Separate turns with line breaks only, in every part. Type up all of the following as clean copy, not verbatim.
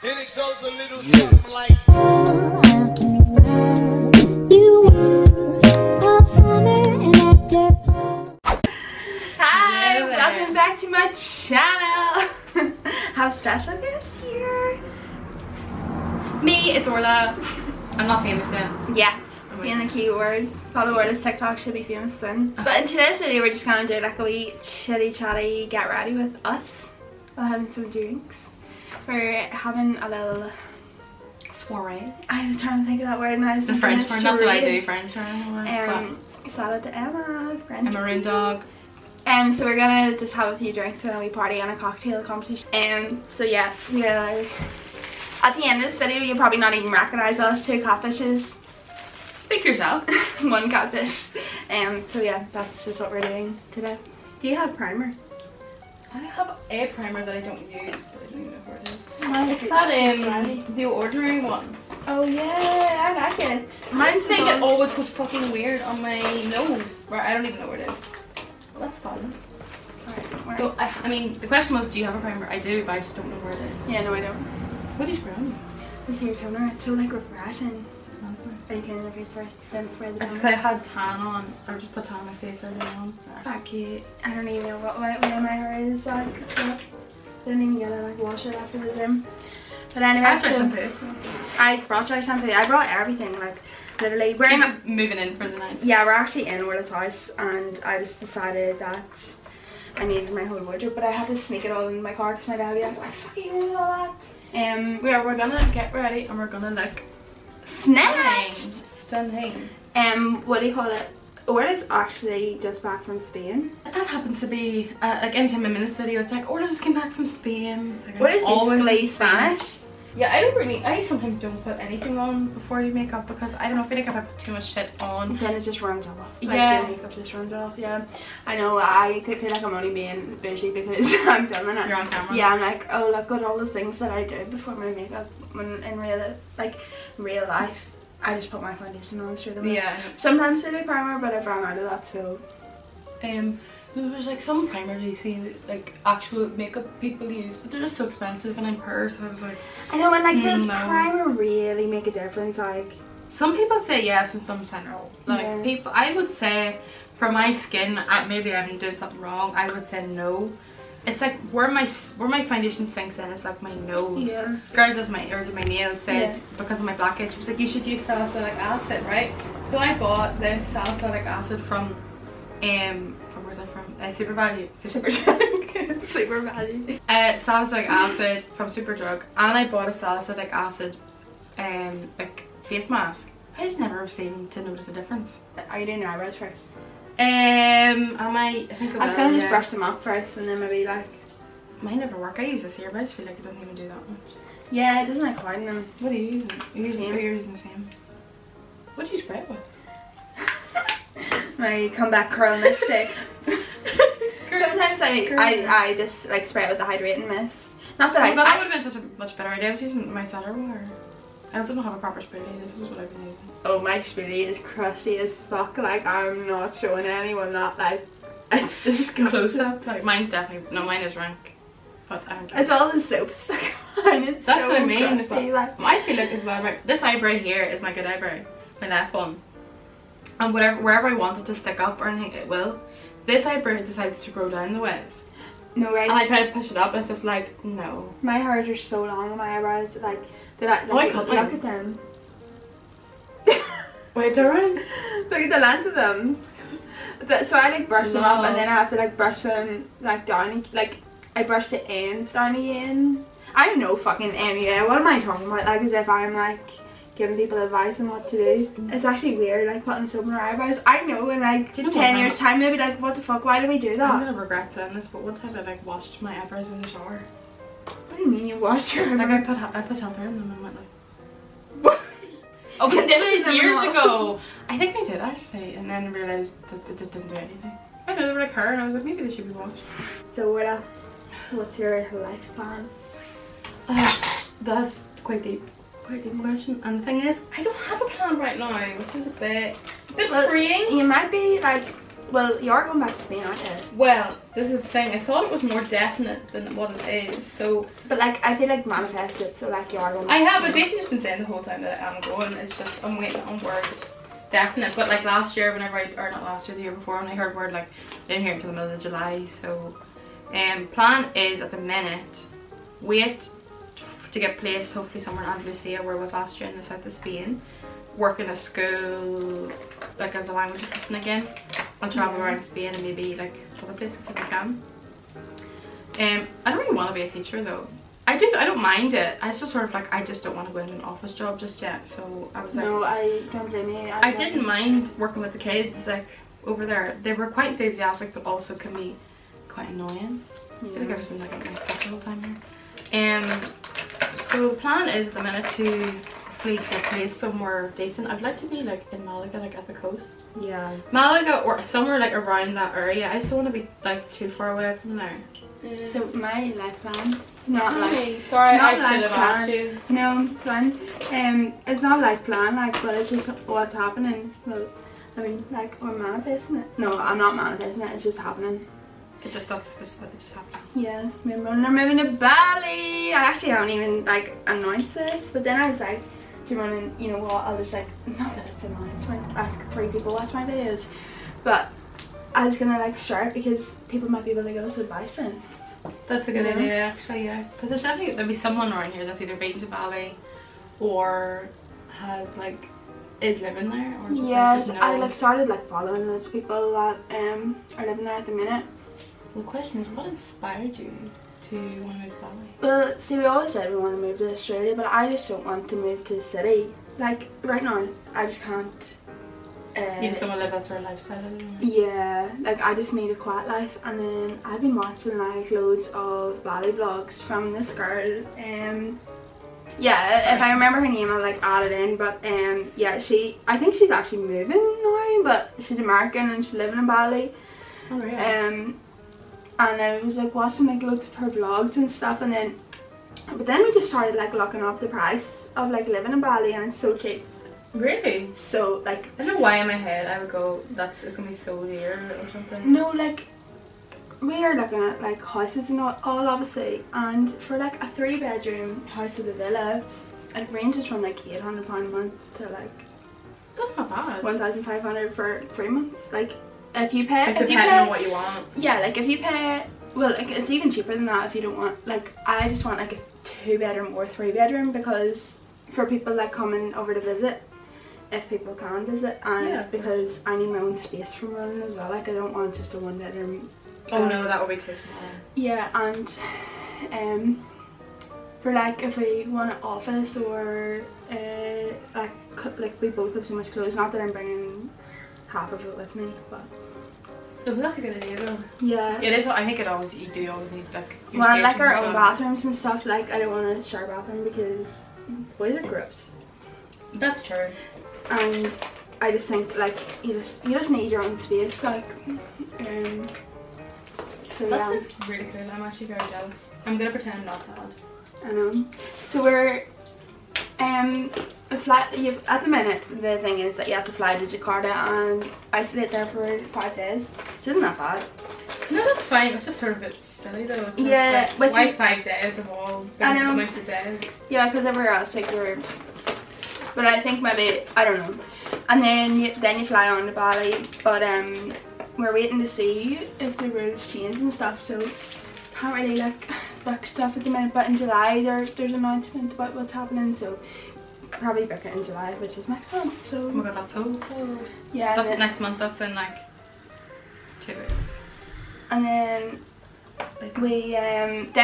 And it goes a little something like.
Hi, welcome back to my channel. Have special guest here.
Me, it's Orla. I'm not famous yet.
Yet. In the keywords. Follow Orla's TikTok, should be famous soon. But in today's video, we're just gonna do like a wee chitty chatty get ready with us while having some drinks. We're having a little
Soiree.
I was trying to think of that word and I was
The French word, not that I do French or anything.
Shout out to Emma, French.
I'm a maroon dog.
So we're gonna just have a few drinks and a wee party and a cocktail competition. So yeah, we're like, at the end of this video you'll probably not even recognise us, 2 catfishes.
Speak for yourself.
1 catfish. So yeah, that's just what we're doing today. Do you have primer?
I have a primer that I don't use, but I don't even know where it is.
It's
that the ordinary one.
Oh yeah, I like it.
Mine's make it always goes fucking weird on my nose, where I don't even know where it is. Well, that's fun.
Alright,
so I mean, the question was, do you have a primer? I do, but I just don't know where it is.
Yeah, no I don't.
What do you spray on you?
This here toner, it's so like refreshing.
It smells nice.
Are you cleaning your face first, then spray the
I
toner?
just had tan on, or just put tan on my face earlier on.
Actually, I don't even know what way my hair is like. Didn't even get to like wash it after the gym. But anyway,
I brought shampoo.
I brought dry shampoo. I brought everything, like literally. We're
moving in for the night.
Yeah, we're actually in Orla's house, and I just decided that I needed my whole wardrobe, but I had to sneak it all in my car because my dad would be like, "I fucking want all that."
We're gonna get ready and we're gonna look
snatched.
Stunning.
What do you call it? Orla's actually just back from Spain.
That happens to be like anytime I'm in this video, it's like Orla just came back from Spain. Like,
what is basically Spanish?
Yeah, I sometimes don't put anything on before I do makeup because I don't know, I feel like if I put too much shit on,
then it just runs off. Like,
yeah,
the makeup just runs off. Yeah, I know. I could feel like I'm only being busy because I'm filming it.
You're on camera.
Yeah, I'm like, oh, look at all the things that I do before my makeup. When in real life, I just put my foundation on straight away.
Yeah.
Sometimes I do primer, but I've run out of that, so.
There's like some primers you see that like actual makeup people use, but they're just so expensive and I'm poor, so I was like,
I know, and like does
no.
primer really make a difference? Like,
some people say yes and some say no. Like people, I would say for my skin, maybe I'm doing something wrong, I would say no. It's like where my foundation sinks in is like my nose.
Yeah.
Girl does my nails said because of my blackhead, she was like, you should use salicylic acid, right? So I bought this salicylic acid from where's that from? Superdrug.
Superdrug.
Salicylic acid from Superdrug, and I bought a salicylic acid like face mask. I just never seemed to notice a difference.
Are you doing your eyebrows first?
I think
I was gonna just brush them up first and then maybe like.
Mine never work. I use this here, but I just feel like it doesn't even do that much.
Yeah, it doesn't like harden them.
What are you using? You're using the same. What do you spray it with?
My comeback curl lipstick. Sometimes I just like spray it with the hydrating mist. Not that
that would have been such a much better idea. I was using my micellar water. I also don't have a proper spray. This is what I've been using.
Oh, my spray is crusty as fuck. Like, I'm not showing anyone that. Like, it's disgusting.
Close up. Like, mine's definitely, no, mine is rank. But I don't care.
It's all the soap stuck on it.
That's
so
what I mean.
Crusty, like.
I feel like as well, right? This eyebrow here is my good eyebrow. My left one. And wherever I want it to stick up or anything, it will. This eyebrow decides to grow down the ways.
No, right?
And I try to push it up and it's just like, no.
My hairs are so long on my eyebrows. Like, look at them.
Wait, Darren.
Look at the length of them. So I like brush them up and then I have to like brush them like down. Like, I brush the ends down again. I'm no fucking MUA. What am I talking about? Like, as if I'm like giving people advice on what to do. It's actually weird, like putting soap in our eyebrows. I know in like 10 years time maybe like, what the fuck, why do we do that?
I'm gonna regret saying this, but one time I like washed my eyebrows in the shower.
What do you mean you washed your eyebrows?
Like I put shampoo in them and went like,
what?
oh, but this was years ago. I think I did actually, and then realised that it just didn't do anything. I know, they were like her and I was like, maybe they should be washed.
So what's your life plan?
That's quite deep question, and the thing is, I don't have a plan right now, which is a bit freeing.
You might be like Well, you are going back to Spain, aren't you?
Well, this is the thing. I thought it was more definite than what it is. So,
But like, I feel like manifest it, so like you are going back
I
to
have
Spain.
basically just been saying the whole time that I'm going. It's just I'm waiting on word definite. But like last year, whenever or not last year, the year before, when I heard word, like I didn't hear it until the middle of July. So, plan is at the minute wait to get placed hopefully somewhere in Andalusia, where I was last year in the south of Spain. Work in a school like as a language assistant again, and travel around Spain and maybe like other places if I can. I don't really want to be a teacher though. I don't mind it. I just sort of like, I just don't want to go into an office job just yet. So I was like,
no, I don't blame you.
I didn't mind working with the kids like over there. They were quite enthusiastic, but also can be quite annoying. I feel like I've just been like getting stuck the whole time here. So the plan is at the minute to hopefully get placed somewhere decent. I'd like to be like in Malaga, like at the coast.
Yeah.
Malaga or somewhere like around that area. I just don't want to be like too far away from there.
So my life plan, not like,
sorry,
not
I
life
should have
plan.
asked you.
No, it's fine. It's not life plan, like, but it's just what's happening. Well, I mean, like, we're manifesting it. No, I'm not manifesting it. It's just happening.
It's just happening.
Yeah, we're moving to Bali. I actually haven't even like announced this, but then I was like, do you want to, you know what? I'll just like, not that it's an announcement. Like 3 people watch my videos, but I was gonna like share it because people might be able to give us advice then.
That's a good idea, actually, yeah. Because there'll be someone around here that's either been to Bali or has like is living there, or just,
Yeah,
like,
I like started like following those people that are living there at the minute.
Well, the question is, what inspired you to want to move to Bali?
Well, see, we always said we want to move to Australia, but I just don't want to move to the city. Like right now, I just can't.
You just don't want to live that sort of lifestyle anymore?
Yeah, like I just need a quiet life. And then I've been watching like loads of Bali vlogs from this girl. Yeah, if I remember her name, I'll like add it in. But yeah, I think she's actually moving now, but she's American and she's living in Bali.
Oh, really?
And I was like watching like loads of her vlogs and stuff, and then but then we just started like looking up the price of like living in Bali, and it's so cheap.
Really?
So like,
I don't know why in my head I would go, that's gonna be so dear or something.
no, like we are looking at like houses and all obviously, and for like a 3-bedroom house with a villa, it ranges from like £800 a month to like
That's not bad.
1,500 for 3 months. Like if you pay,
Like, depending on what you want.
Yeah, like if you pay, well, like it's even cheaper than that if you don't want, like I just want like a 2-bedroom or 3-bedroom, because for people that coming over to visit, if people can visit, and because I need my own space from running as well. Like I don't want just a 1-bedroom.
Oh no, that would be too small.
Yeah, and for like if we want an office or like we both have so much clothes. Not that I'm bringing half of it with me, but.
No, but that's a good idea though.
Yeah.
It is. I think you do always need like your
Well,
space
like
from
our
your
own bathrooms and stuff. Like I don't want to share a bathroom because boys are gross.
That's true.
And I just think like you just need your own space. Like so yeah.
That's really cool. I'm actually very jealous. I'm gonna pretend not to have.
I know. So we're at the minute the thing is that you have to fly to Jakarta and isolate there for 5 days. Which isn't that bad.
No, that's fine. It's just sort of a bit silly though. It's
Yeah,
like,
but
why
you-
5 days of all?
I know.
Amounts of days.
Yeah, because everywhere else like you're. But I think maybe I don't know. And then you fly on to Bali, but we're waiting to see if the rules change and stuff. So can't really like book stuff at the minute. But in July there's an announcement about what's happening. So probably book it in July, which is next month. So
Oh my god, that's so close.
yeah.
That's
then,
next month. That's in like 2 weeks.
And then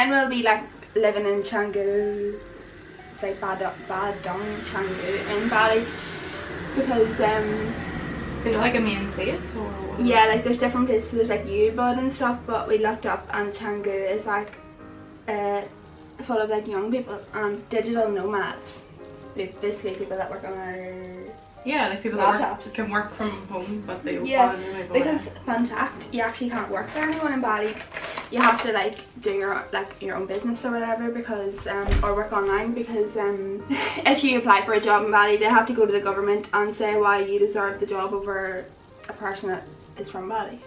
we'll be like living in Canggu. It's like Badong Canggu in Bali, because
Is it like a main place or what?
yeah, like there's different places. There's like U-Bud and stuff, but we looked up and Canggu is like full of like young people and digital nomads. Basically people that work on our
Yeah, like people
laptops.
that can work from home, but they
Yeah,
probably live
because
away.
fun fact, you actually can't work for anyone in Bali. You have to like do your own business or whatever, because or work online, because if you apply for a job in Bali, they have to go to the government and say why you deserve the job over a person that is from Bali.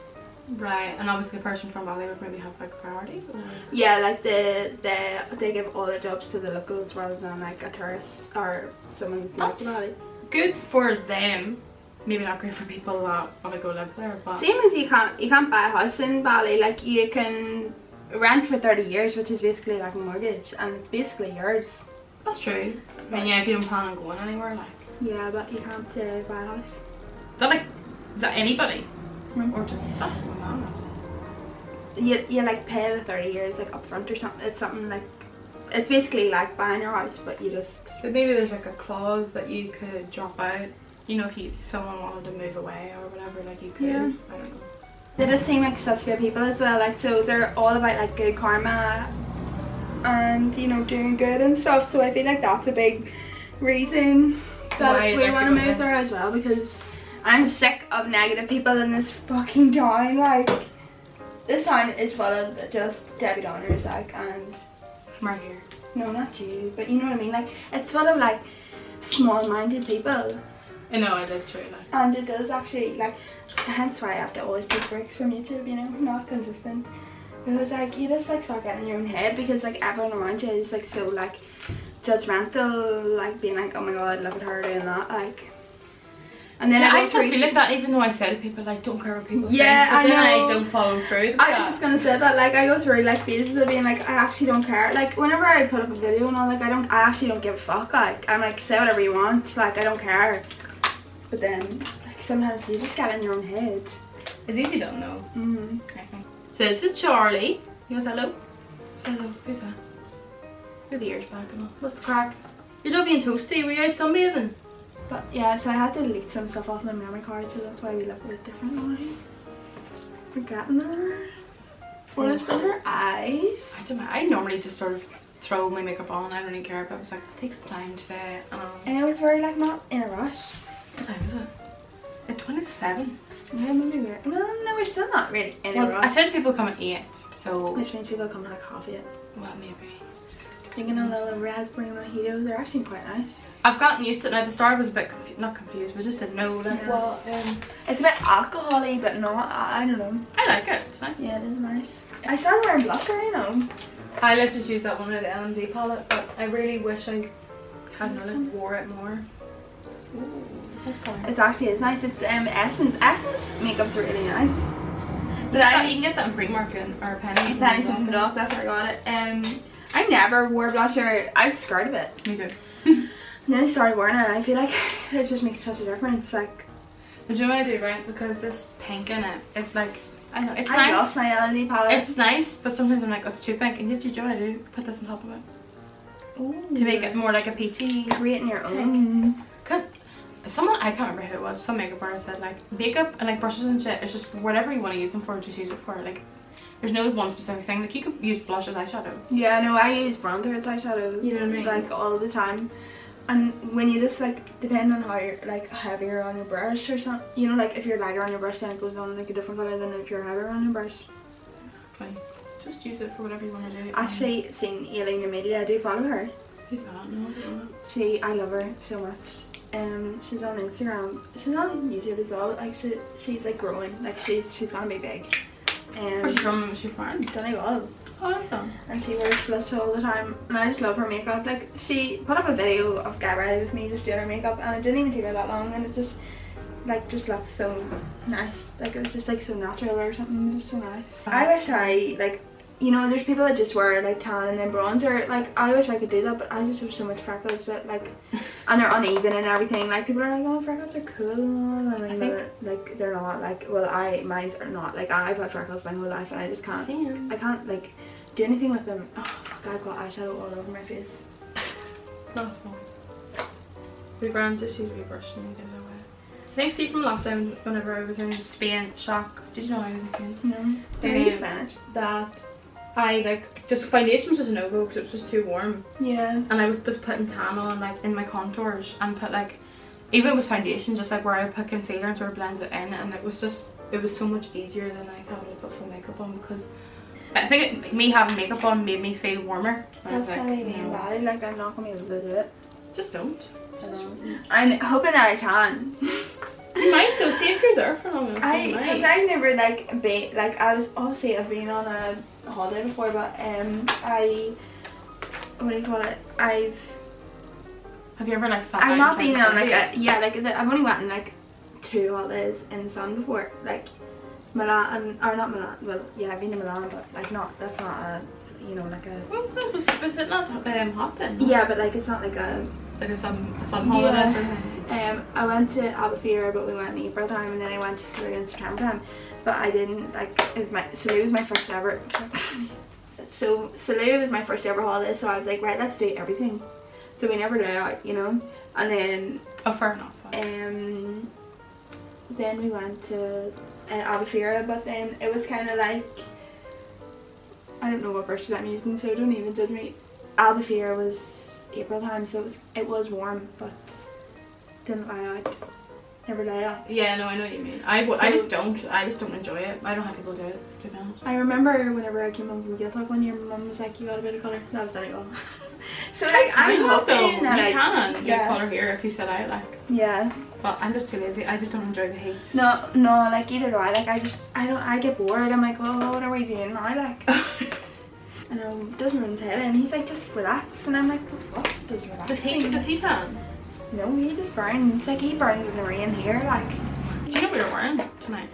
Right, and obviously the person from Bali would maybe have like priority. Or...
Yeah, like they give all their jobs to the locals rather than like a tourist or someone who's not from Bali.
Good for them. Maybe not great for people that want to go live there, but
same as you can't buy a house in Bali. Like you can rent for 30 years, which is basically like a mortgage, and it's basically yours.
That's true. I mean, yeah, if you don't plan on going anywhere, like.
Yeah, but you can't buy a house.
That anybody, or just that's what I'm.
You like pay the 30 years like upfront or something. It's something like, it's basically like buying your house, but you just.
But maybe there's like a clause that you could drop out. You know, if someone wanted to move away or whatever, like you could.
Yeah.
I don't know.
They just seem like such good people as well. Like, so they're all about like good karma, and you know, doing good and stuff. So I feel like that's a big reason that we want to move there as well, because I'm sick of negative people in this fucking town. Like, this town is full of just Debbie Downers, like, and
right here.
No, not you, but you know what I mean. Like, it's full of like small-minded people.
I know, it is true. Like,
and it does actually, like, hence why I have to always take breaks from YouTube. You know, not consistent, because like you just like start getting in your own head, because like everyone around you is like so like judgmental, like being like, oh my god, look at her doing that, like. And then
yeah, I still feel like that, even though I say to people like, don't care what people think, but
I
then
know.
I don't follow through.
I was just gonna say that, like, I go through like phases of being like, I actually don't care. Like, whenever I put up a video and all, like, I actually don't give a fuck. Like, I'm like, say whatever you want, like, I don't care. But then, like, sometimes you just get in your own head.
It's easy to know. Okay. So this is Charlie. You want to say hello? Say hello. Who's that? You're the ears back and all. What's the crack? You're lovely and toasty. Were you out sunbathing?
But yeah, so I had to delete some stuff off my memory card, so that's why we look a bit different now. Forgetting her. What is on her eyes?
I don't know. I normally just sort of throw my makeup on. I don't really care, but I was like, it takes time today.
And it was very like not in a rush.
What time is it? It's 20 to 7.
Yeah, maybe we're. Well, no, we're still not really in a rush.
I said people come at 8, so.
Which means people come like half 8.
Well, maybe.
Thinking a little raspberry mojitos, they're actually quite nice.
I've gotten used to it now. The start was a bit not confused, but just didn't know like
it's a bit alcohol-y, but not. I don't know.
I like it. It's nice.
Yeah, it is nice. I started wearing blusher, you know.
I literally used that one of the LMD palette, but I really wish I had like wore it more. Ooh, this is cool.
It's nice. It's Essence. Essence makeup's really nice.
But you can get that in Primark or Penny's.
Penny's and Dog. That's where I got it. I never wore blusher. I was scared of it.
Me too.
And then I started wearing it, and I feel like it just makes such a difference. Like,
but you know what I do, right? Because this pink in it, it's like, I know it's nice.
I lost my LMD palette.
It's nice, but sometimes I'm like, oh, it's too pink. And you know what I do? Put this on top of it.
Ooh.
To make it more like a peachy.
Creating your own.
Because someone, I can't remember who it was, some makeup artist said like, makeup and like brushes and shit, it's just whatever you want to use them for, just use it for. Like, there's no one specific thing. Like, you could use blush as eyeshadow.
Yeah, no, I use bronzer as eyeshadow. You know what I mean? Like, all the time. And when you just like, depending on how you're like heavier on your brush or something, you know, like if you're lighter on your brush, then it goes on like a different color than if you're heavier on your brush.
Fine. Just use it for whatever you want to do.
Actually, seeing Aileen Media, I do follow her.
Who's that? No, I don't know.
I love her so much. She's on Instagram. She's on YouTube as well. Like she's like growing. Like she's gonna be big.
Where's she from? She's from
Donegal.
Oh, I know.
And she wears blush all the time, and I just love her makeup. Like, she put up a video of get ready with me just doing her makeup, and it didn't even take her that long, and it just looks so nice. Like, it was just like so natural or something. It was just so nice. I wish I like, you know, there's people that just wear like tan and then bronzer. Like, I wish I could do that, but I just have so much freckles that like, and they're uneven and everything. Like, people are like, oh, freckles are cool, and I think like they're not. Like, well, mine's are not. Like, I've had freckles my whole life, and I just can't. I can't like do anything with them. Oh fuck, I've got eyeshadow all over my face.
That's fine. We grand just use a rebrush and get it away. I think, see, from lockdown, whenever I was in Spain, shock. Did you know I was in Spain?
No. Do you speak Spanish?
That I like, just foundation was just a no-go because it was just too warm.
Yeah.
And I was just putting tan on like in my contours and put like, even it was foundation, just like where I would put concealer and sort of blend it in, and it was so much easier than like having to put full makeup on, because I think me having makeup on made me feel warmer.
That's like, how I mean, Bali. Like, I'm not gonna be able to do it.
Just don't.
I'm hoping that I can.
You might though, see if you're there for long enough.
Because I've never like been like I've been on a holiday before, but what do you call it?
Have you ever like sat
I've
out
not
and
been
tried
on like
sunbathe?
I've only went on like 2 holidays in the sun before, like Milan, or not Milan. Well, yeah, I've been to Milan, but like that's not a, you know, like a.
Well, was it not hot then? No?
Yeah, but like it's not like a
some holiday sort of thing.
I went to Albufeira, but we went in April time, and then I went to Salou in September time. But I didn't like. Salou was my first ever. So Salou was my first ever holiday, so I was like, right, let's do everything. So we never lay out, you know. And then.
Oh, fair enough.
Then we went to Albufeira, but then it was kind of like, I don't know what version I'm using, so don't even judge me. Albufeira was April time, so it was warm, but didn't lie out. Never lie out.
Yeah, no, I know what you mean. I just don't enjoy it. I don't have people do it, to be honest.
I remember whenever I came home from Gaeltacht one year, my mum was like, you got a bit of colour. That was Donegal. So like, I'm hoping that
you can get colour here if you set out, like.
Yeah.
But I'm just too lazy. I just don't enjoy the heat.
No, like either do I. Like I get bored. I'm like, well, what are we doing now? Like, and doesn't run his head in. He's like, just relax. And I'm like, what does relax?
Does he tan?
No, he just burns. Like he burns in the rain here. Like,
do you know what you're wearing tonight?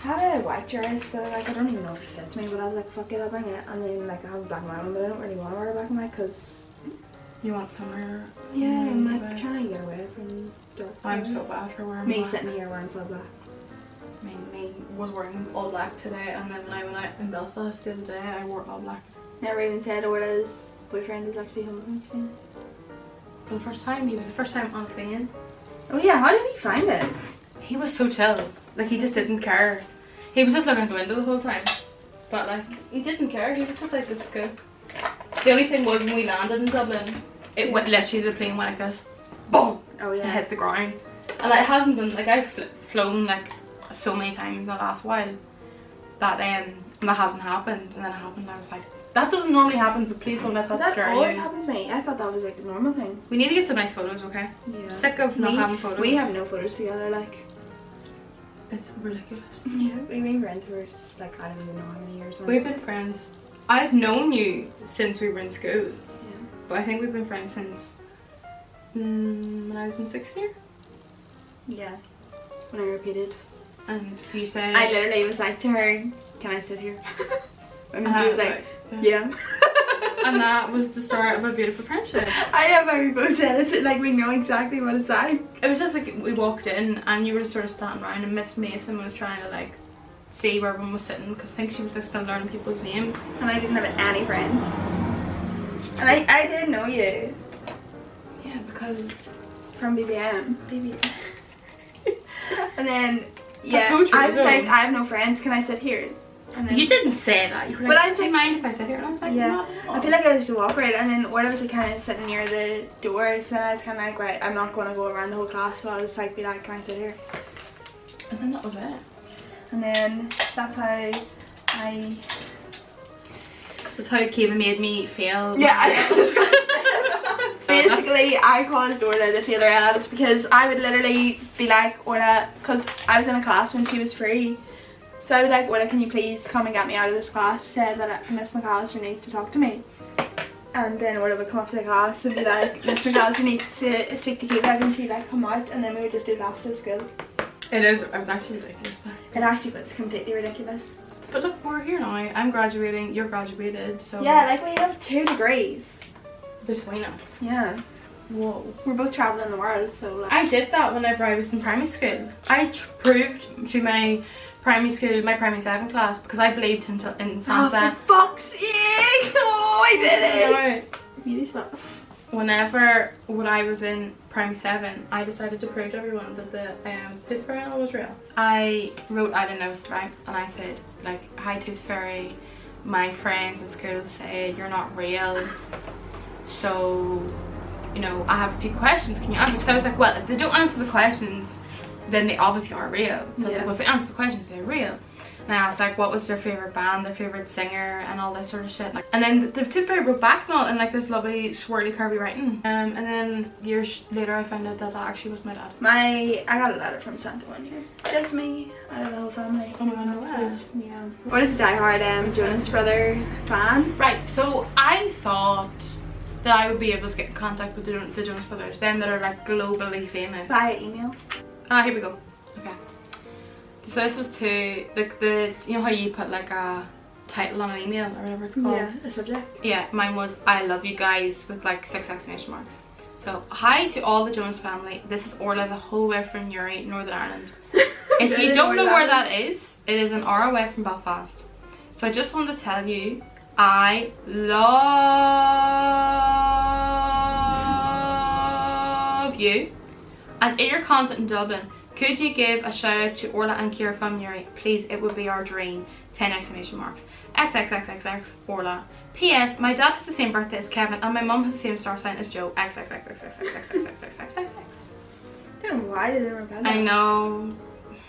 I have a white dress, so like I don't even know if it fits me. But I was like, fuck it, I'll bring it. And then like I have a black and white one, but I don't really want to wear a black and white because
you want somewhere.
Yeah, I'm like trying to get away from dark.
I'm so bad for wearing
me
black.
sitting here wearing full black.
Me was wearing all black today, and then when I went out in Belfast the other day, I wore all black.
Never even said Orla's boyfriend is actually home from Spain.
For the first time, he was the first time on a plane.
Oh yeah, how did he find it?
He was so chill. Like he just didn't care. He was just looking out the window the whole time. But like, he didn't care. He was just like this scoop. The only thing was when we landed in Dublin, it went literally, the plane went like this. Boom!
Oh yeah.
And hit the ground. And like, it hasn't been, like I've flown like so many times in the last while that that hasn't happened. And then it happened and I was like, that doesn't normally happen, so please don't let that scare you. That
always happens to me. I thought that was like a normal thing.
We need to get some nice photos, okay?
Yeah.
Sick of not having photos.
We have no photos together, like.
It's ridiculous.
Yeah, we've been friends for like I don't even know how many years now.
We've been friends. I've known you since we were in school.
Yeah.
But I think we've been friends since when I was in 6th year.
Yeah. When I repeated.
And you said,
I literally was like to her, can I sit here? And she was like, yeah.
And that was the start of a beautiful friendship.
I love how we both said it, like we know exactly what it's like.
It was just like we walked in and you were just sort of standing around and Miss Mason was trying to like see where everyone was sitting because I think she was like still learning people's names.
And I didn't have any friends. And I did know you.
Yeah, because
from BBM.
BBM.
And then yeah,
so true,
I was like, I have no friends, can I sit here? And then,
you didn't say that. You were like,
I was
do you
like,
mind if I sit here? And I was like,
yeah.
no.
I feel like I was so awkward. And then Orla was like kind of sitting near the door, so then I was kind of like, right, I'm not going to go around the whole class, so I'll just like be like, can I sit here?
And then that was it.
And then that's how
That's how Kevin made me feel.
Yeah, I was just gonna say that. Basically, I caused Orla to feel her out because I would literally be like, Orla, because I was in a class when she was free. So I was like, Orla, can you please come and get me out of this class? She said that Miss McAllister needs to talk to me. And then Orla would come up to the class and be like, Miss McAllister needs to speak to Kevin, and she'd like come out and then we would just do laps to school.
It was actually ridiculous.
It actually was completely ridiculous.
But look, we're here now. I'm graduating, you're graduated, so...
Yeah, like we have 2 degrees.
Between us.
Yeah.
Whoa.
We're both travelling the world, so like...
I did that whenever I was in primary school. I proved to my primary school, my primary 7 class, because I believed in Santa.
Oh, for fuck's sake! Oh, I did it! Really smart.
Whenever when I was in primary 7, I decided to prove to everyone that the Tooth Fairy was real. I wrote out a note, right, and I said like, hi Tooth Fairy, my friends at school say you're not real, so you know I have a few questions, can you answer? Because I was like, well, if they don't answer the questions then they obviously are real. So I was like, well, if they answer the questions they're real. And I asked like what was their favourite band, their favourite singer and all this sort of shit. Like, and then the tooth fairy wrote back and all in like this lovely swirly curvy writing. And then years later I found out that that actually was my dad.
I got a letter from Santa one year. Just me, out of the whole family.
Oh my god, no way.
Yeah. What is a diehard Jonas Brother fan?
Right, so I thought that I would be able to get in contact with the Jonas Brothers, them that are like globally famous.
Via email.
Ah, here we go. Okay. So this was to the you know how you put like a title on an email or whatever it's called?
Yeah, a subject.
Yeah, mine was I love you guys with like 6 exclamation marks. So hi to all the Jonas family. This is Orla, the whole way from Newry, Northern Ireland. If you don't know where that is, it is an hour away from Belfast. So I just wanted to tell you, I love you. And in your content in Dublin, could you give a shout out to Orla and Kira from Newry? Please, it would be our dream. 10 exclamation marks. XXXXX Orla. P.S. My dad has the same birthday as Kevin and my mum has the same star sign as Joe. XXXXXXXXXXXX.
I don't know why they didn't reply.
I know.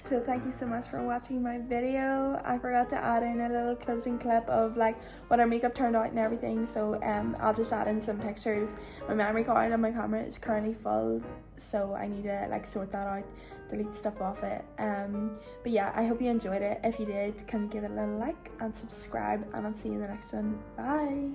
So thank you so much for watching my video. I forgot to add in a little closing clip of like what our makeup turned out and everything, so I'll just add in some pictures. My memory card on my camera is currently full, so I need to like sort that out, delete stuff off it. But yeah, I hope you enjoyed it. If you did, can you give it a little like and subscribe, and I'll see you in the next one. Bye.